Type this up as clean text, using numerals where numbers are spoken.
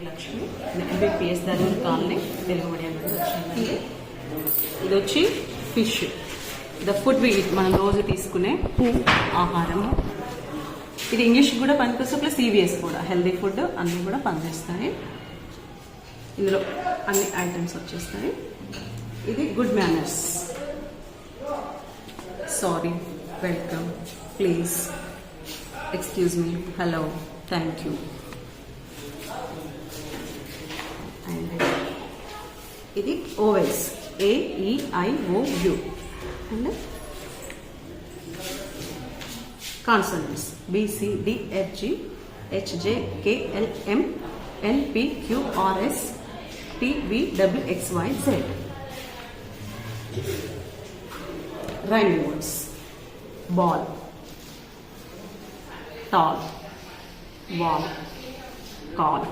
Lakshmi MBPS Dharmam colony Telugu medium నుండి వచ్చిందండి. ఇది వచ్చి fish, the food we eat, మనం రోజు తీసుకునే ఆహారము. ఇది ఇంగ్లీష్ కూడా పనికొస్తుంది, ప్లస్ ఈవీఎస్ కూడా హెల్దీ ఫుడ్ అన్నీ కూడా పనిచేస్తాయి. ఇందులో అన్ని ఐటమ్స్ వచ్చేస్తాయి. ఇది good manners, sorry, welcome, please, excuse me, hello, thank you. And ఇది vowels, AEIOU. And consonants BCDFG HJKLM NPQRS TVWXYZ. Rhyming words: ball, tall, wall, call.